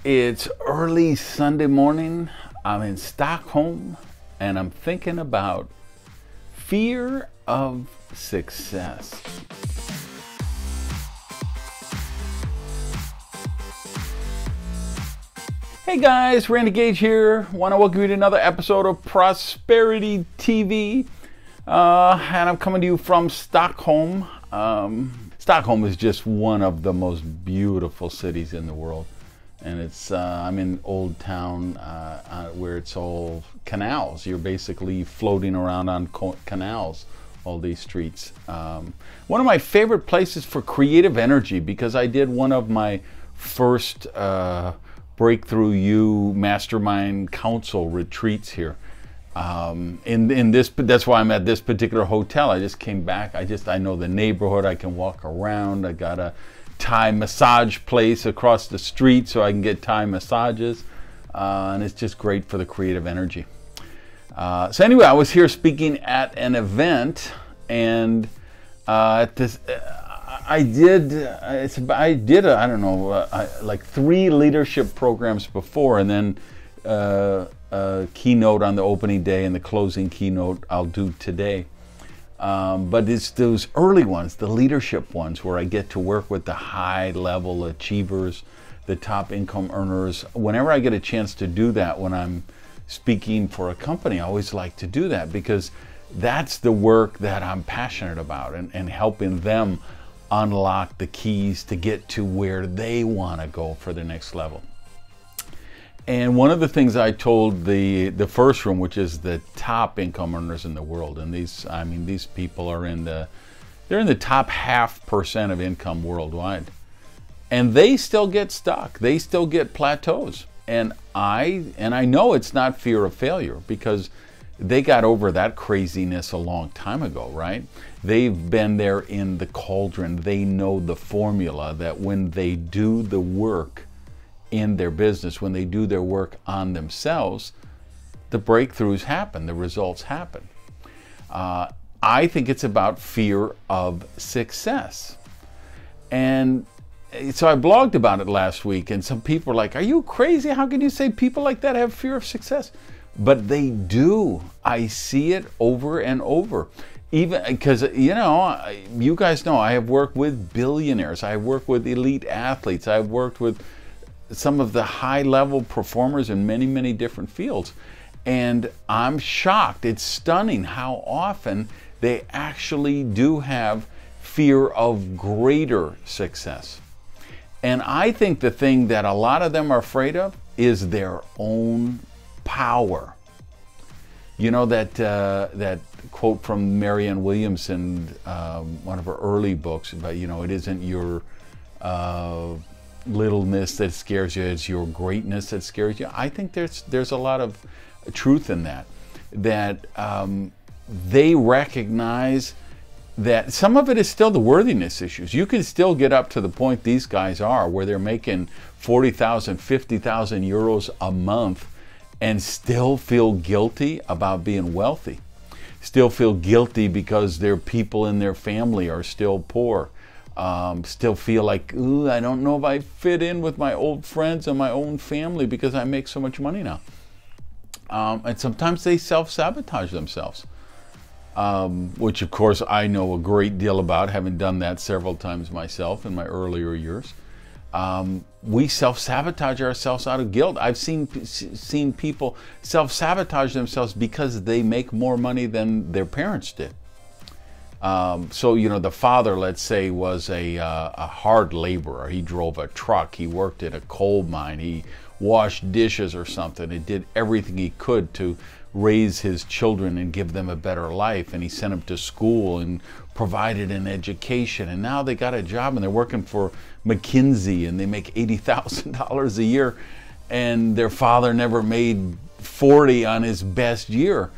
It's early Sunday morning. I'm in Stockholm and I'm thinking about fear of success. Hey guys, Randy Gage here. Want to welcome you to another episode of Prosperity TV. And I'm coming to you from Stockholm. Stockholm is just one of the most beautiful cities in the world. And it's I'm in Old Town where it's all canals. You're basically floating around on canals, all these streets. One of my favorite places for creative energy, because I did one of my first Breakthrough You Mastermind Council retreats here. In this, that's why I'm at this particular hotel. I just came back. I know the neighborhood. I can walk around. I got a Thai massage place across the street so I can get Thai massages, and it's just great for the creative energy. So anyway, I was here speaking at an event, and at this I did I don't know, like 3 leadership programs before, and then a keynote on the opening day and the closing keynote I'll do today. But it's those early ones, the leadership ones, where I get to work with the high-level achievers, the top income earners. Whenever I get a chance to do that when I'm speaking for a company, I always like to do that, because that's the work that I'm passionate about, and helping them unlock the keys to get to where they want to go for the next level. And one of the things I told the first room, which is the top income earners in the world, and these people are they're in the top 0.5% of income worldwide, and they still get stuck. They still get plateaus, and I know it's not fear of failure, because they got over that craziness a long time ago, right? They've been there in the cauldron. They know the formula that when they do the work in their business, when they do their work on themselves, the breakthroughs happen, the results happen. I think it's about fear of success. And so I blogged about it last week, and some people are like, are you crazy? How can you say people like that have fear of success? But they do. I see it over and over. Even because, you guys know, I have worked with billionaires. I have worked with elite athletes. I've worked with some of the high-level performers in many, many different fields. And I'm shocked. It's stunning how often they actually do have fear of greater success. And I think the thing that a lot of them are afraid of is their own power. You know that quote from Marianne Williamson, one of her early books, about, it isn't your littleness that scares you, it's your greatness that scares you. I think there's a lot of truth in that they recognize that some of it is still the worthiness issues. You can still get up to the point these guys are, where they're making 40,000, 50,000 euros a month, and still feel guilty about being wealthy. Still feel guilty because their people in their family are still poor. Still feel like, ooh, I don't know if I fit in with my old friends and my own family because I make so much money now. And sometimes they self-sabotage themselves, which of course I know a great deal about, having done that several times myself in my earlier years. We self-sabotage ourselves out of guilt. I've seen people self-sabotage themselves because they make more money than their parents did. So, the father, let's say, was a hard laborer. He drove a truck. He worked at a coal mine. He washed dishes or something. He did everything he could to raise his children and give them a better life. And he sent them to school and provided an education. And now they got a job and they're working for McKinsey and they make $80,000 a year. And their father never made 40 on his best year.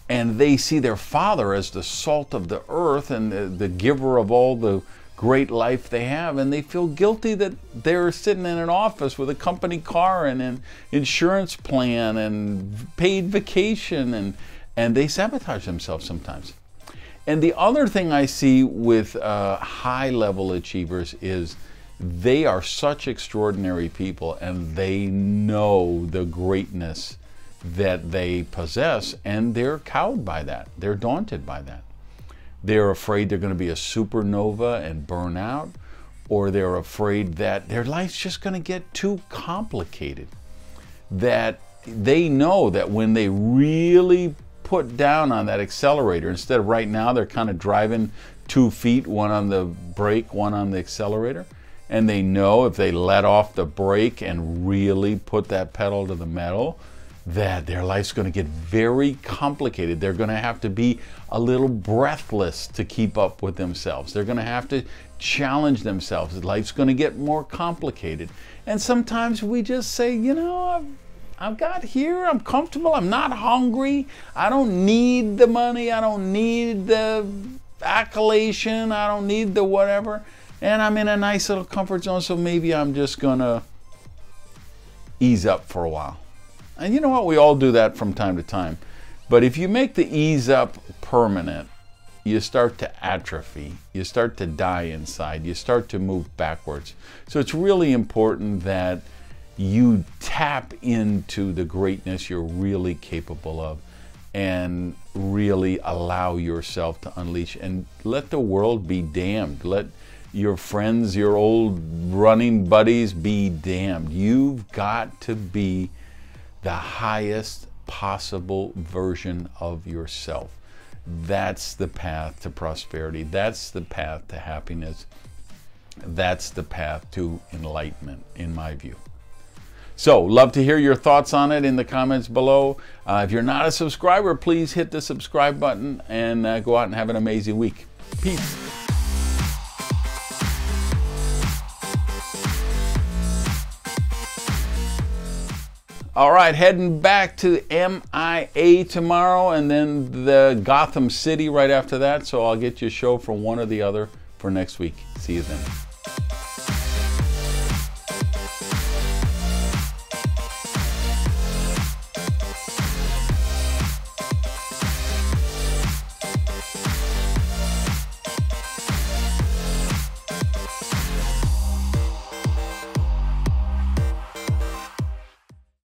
And they see their father as the salt of the earth and the giver of all the great life they have, and they feel guilty that they're sitting in an office with a company car and an insurance plan and paid vacation, and they sabotage themselves sometimes. And the other thing I see with high-level achievers is They are such extraordinary people, and they know the greatness that they possess, and they're cowed by that. They're daunted by that. They're afraid they're going to be a supernova and burn out, or they're afraid that their life's just going to get too complicated. That they know that when they really put down on that accelerator, instead of right now they're kind of driving 2 feet, one on the brake, one on the accelerator, and they know if they let off the brake and really put that pedal to the metal, that their life's going to get very complicated. They're going to have to be a little breathless to keep up with themselves. They're going to have to challenge themselves. Life's going to get more complicated. And sometimes we just say, you know, I've got here, I'm comfortable, I'm not hungry, I don't need the money, I don't need the accolation, I don't need the whatever, and I'm in a nice little comfort zone, so maybe I'm just gonna ease up for a while. And you know what, we all do that from time to time. But if you make the ease up permanent, you start to atrophy, you start to die inside, you start to move backwards. So it's really important that you tap into the greatness you're really capable of and really allow yourself to unleash, and let the world be damned. Let your friends, your old running buddies be damned. You've got to be the highest possible version of yourself. That's the path to prosperity. That's the path to happiness. That's the path to enlightenment, in my view. So, love to hear your thoughts on it in the comments below. If you're not a subscriber, please hit the subscribe button and go out and have an amazing week. Peace. All right, heading back to MIA tomorrow, and then the Gotham City right after that. So I'll get you a show for one or the other for next week. See you then.